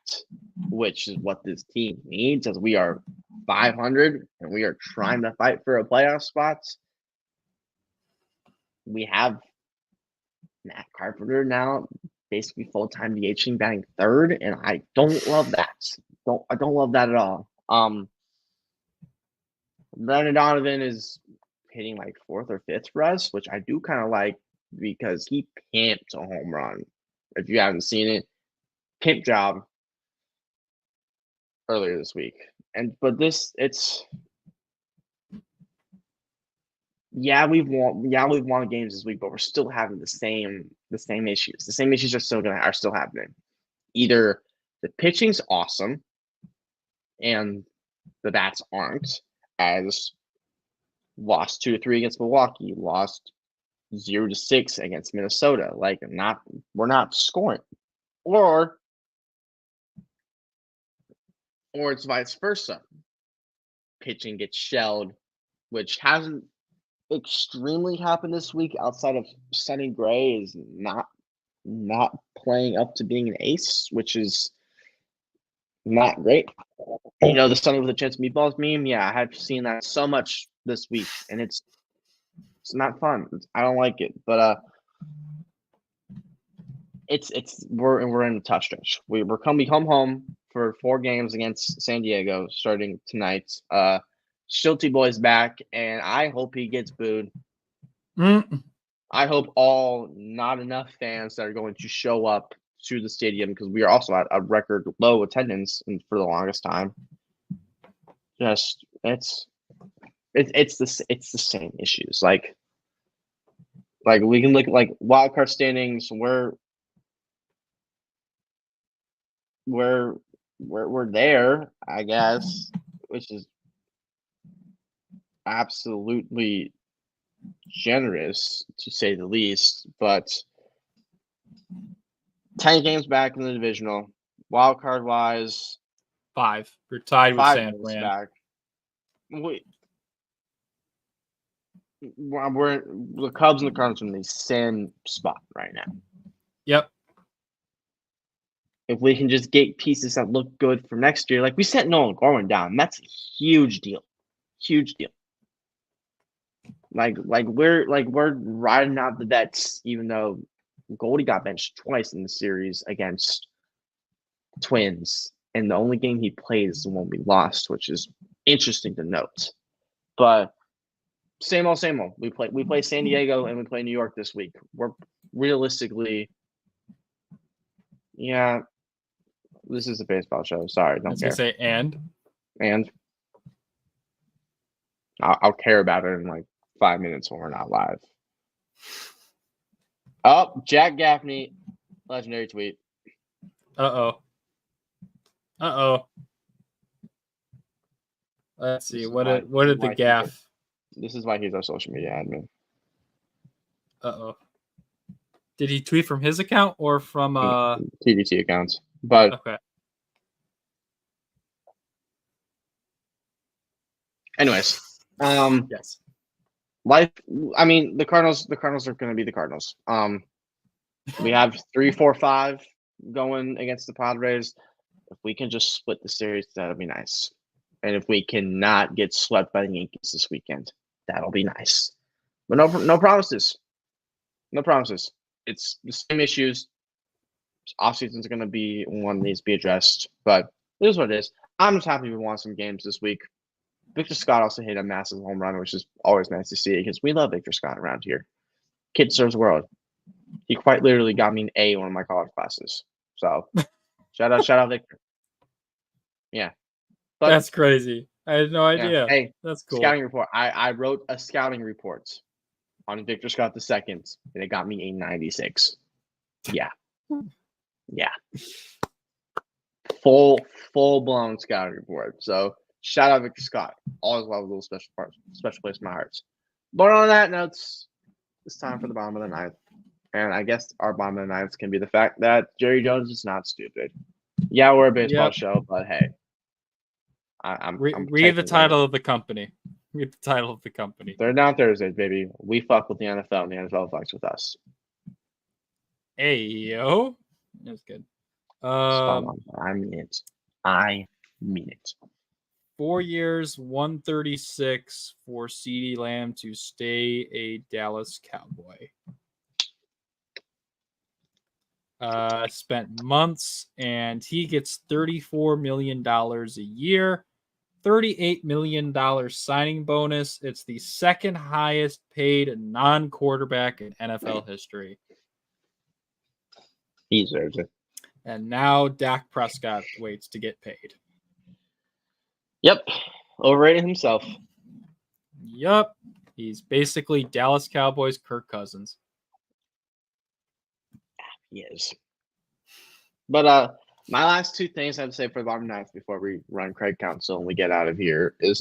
which is what this team needs as we are 500 and we are trying to fight for a playoff spot. We have Matt Carpenter now basically full-time DHing, batting third, and I don't love that. I don't love that at all. Brandon Donovan is hitting like 4th or 5th for us, which I do kind of like because he pimped a home run. If you haven't seen it, pimp job earlier this week. But we've won games this week, but we're still having the same issues. The same issues are still happening. Either the pitching's awesome and the bats aren't, as lost 2 to 3 against Milwaukee, lost 0 to 6 against Minnesota. Like we're not scoring. Or it's vice versa. Pitching gets shelled, which hasn't extremely happened this week outside of Sonny Gray is not playing up to being an ace, which is not great. You know, the Sonny with a chance of meatballs meme. Yeah, I have seen that so much this week, and it's not fun. I don't like it, but we're in a tough stretch. We come home for 4 games against San Diego starting tonight. Schulte boy's back, and I hope he gets booed. I hope all not enough fans that are going to show up to the stadium, because we are also at a record low attendance for the longest time. Just it's the same issues. Like we can look at like wild card standings. We're there, I guess, which is absolutely generous to say the least. But 10 games back in the divisional, wild card wise, 5. We're tied with 5 San games Fran. back. We're the Cubs and the Cardinals are in the same spot right now. Yep. If we can just get pieces that look good for next year, like we sent Nolan Gorman down, that's a huge deal. Huge deal. Like we're riding out the vets, even though Goldie got benched twice in the series against Twins, and the only game he played is the one we lost, which is interesting to note. But same old. We play San Diego and we play New York this week. We're realistically, yeah. This is a baseball show. Sorry, don't care. I was gonna say and I'll care about it in like 5 minutes when we're not live. Oh, Jack Gaffney, legendary tweet. Uh-oh. Let's see. What did the gaff? This is why he's our social media admin. Uh-oh. Did he tweet from his account or from TBT accounts. But okay. anyways, Yes. life. I mean, the Cardinals are going to be the Cardinals. We have 3, 4, 5 going against the Padres. If we can just split the series, that'll be nice. And if we cannot get swept by the Yankees this weekend, that'll be nice. But no promises. No promises. It's the same issues. Offseason's going to be one that needs to be addressed. But it is what it is. I'm just happy we won some games this week. Victor Scott also hit a massive home run, which is always nice to see because we love Victor Scott around here. Kid serves the world. He quite literally got me an A in one of my college classes. So shout out Victor. Yeah. But that's crazy. I had no idea. Hey, that's cool. Scouting report. I wrote a scouting report on Victor Scott II, and it got me a 96. Yeah. Yeah. Full blown scouting report. So shout out Victor Scott. Always love a little special place in my heart. But on that note, it's time for the bottom of the ninth. And I guess our bottom of the ninth can be the fact that Jerry Jones is not stupid. Yeah, we're a baseball show, but hey. I'm read the title of the company. Read the title of the company. They're down Thursdays, baby. We fuck with the NFL, and the NFL fucks with us. Hey yo, that's good. I mean it. I mean it. 4 years, 136 for CeeDee Lamb to stay a Dallas Cowboy. Spent months, and he gets $34 million a year. $38 million signing bonus. It's the second highest paid non-quarterback in NFL history. He deserves it. And now Dak Prescott waits to get paid. Yep. Overrated himself. Yep. He's basically Dallas Cowboys Kirk Cousins. He is. But my last two things I have to say for the bottom ninth before we run Craig Council and we get out of here is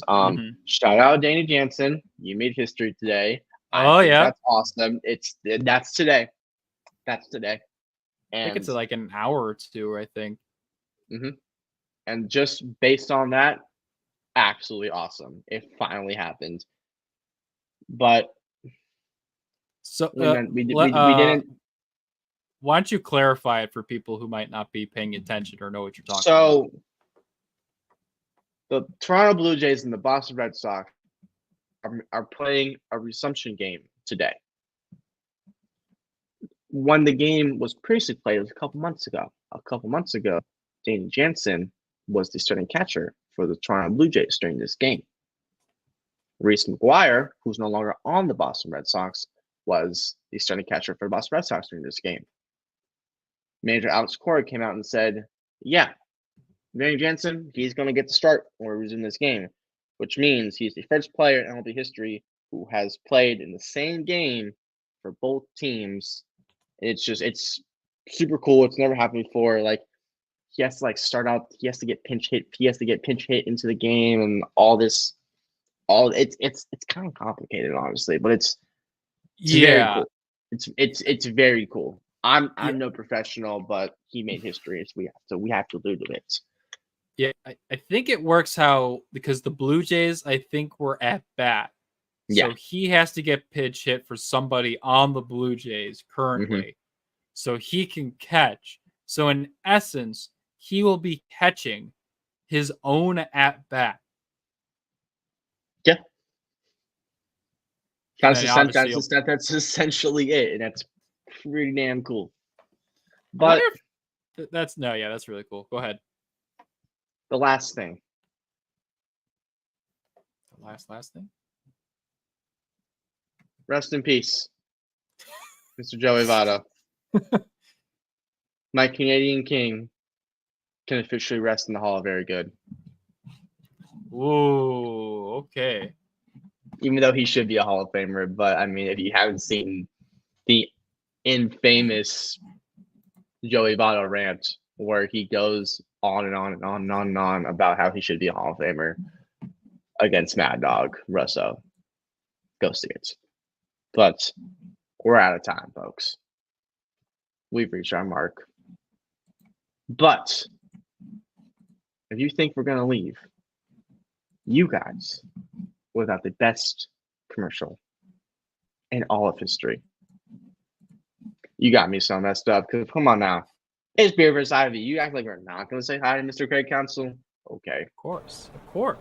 shout out Danny Jansen. You made history today. That's awesome. That's today. That's today. And I think it's like an hour or two, I think. And just based on that, absolutely awesome. It finally happened. But so we didn't. Why don't you clarify it for people who might not be paying attention or know what you're talking about? So, the Toronto Blue Jays and the Boston Red Sox are playing a resumption game today. When the game was previously played, it was a couple months ago. Danny Jansen was the starting catcher for the Toronto Blue Jays during this game. Reese McGuire, who's no longer on the Boston Red Sox, was the starting catcher for the Boston Red Sox during this game. Manager Alex Cora came out and said, yeah, Danny Jansen, he's going to get the start when we resume this game, which means he's the first player in MLB history who has played in the same game for both teams. It's super cool. It's never happened before. Like, he has to start out, he has to get pinch hit into the game and all this. It's kind of complicated, honestly, but it's very cool. It's very cool. I'm no professional, but he made history, so we have to do it. Yeah, I think it works because the Blue Jays, I think, were at bat. So he has to get pitch hit for somebody on the Blue Jays currently. So he can catch. So in essence, he will be catching his own at bat. Yeah. That's essentially it, and that's pretty damn cool. But that's really cool. Go ahead. The last thing. The last thing? Rest in peace, Mr. Joey Votto. My Canadian King can officially rest in the Hall of Very Good. Ooh, okay. Even though he should be a Hall of Famer, but I mean, if you haven't seen the infamous Joey Votto rant where he goes on and on and on and on and on about how he should be a Hall of Famer against Mad Dog Russo, go see it. But we're out of time, folks. we've reached our mark. But if you think we're going to leave you guys without the best commercial in all of history, you got me so messed up. Because come on now. It's Beer vs. Ivy. You act like we're not going to say hi to Mr. Craig Counsell? Okay. Of course. Of course.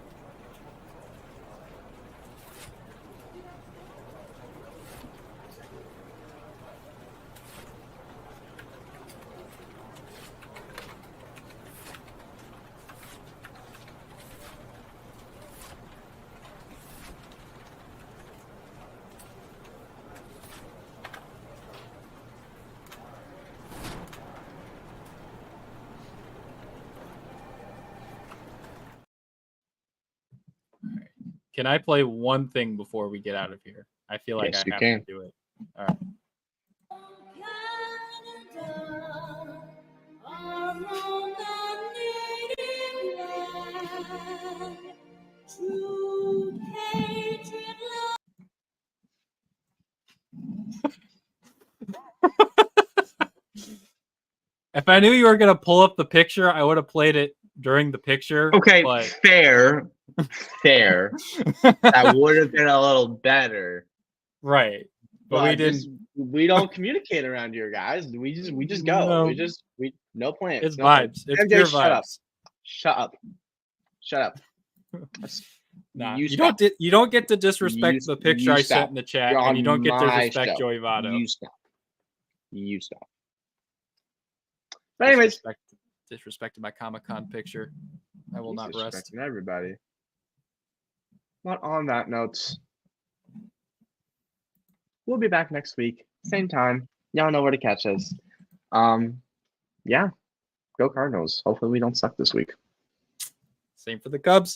Can I play one thing before we get out of here? I feel like Yes, I you have can. to do it. All right. If I knew you were gonna pull up the picture, I would have played it during the picture. Okay, but... fair. That would have been a little better. Right. But we didn't. We don't communicate around here, guys. We just go. No. No plans. It's no vibes. Plans. It's MJ, pure vibes. Shut up. Nah, you don't get to disrespect the picture I sent in the chat, and you don't get to disrespect Joey Votto. You stop. But anyways, disrespected my Comic-Con picture. I will not rest. Everybody. But on that note, we'll be back next week, same time. Y'all know where to catch us. Yeah, go Cardinals. Hopefully we don't suck this week. Same for the Cubs.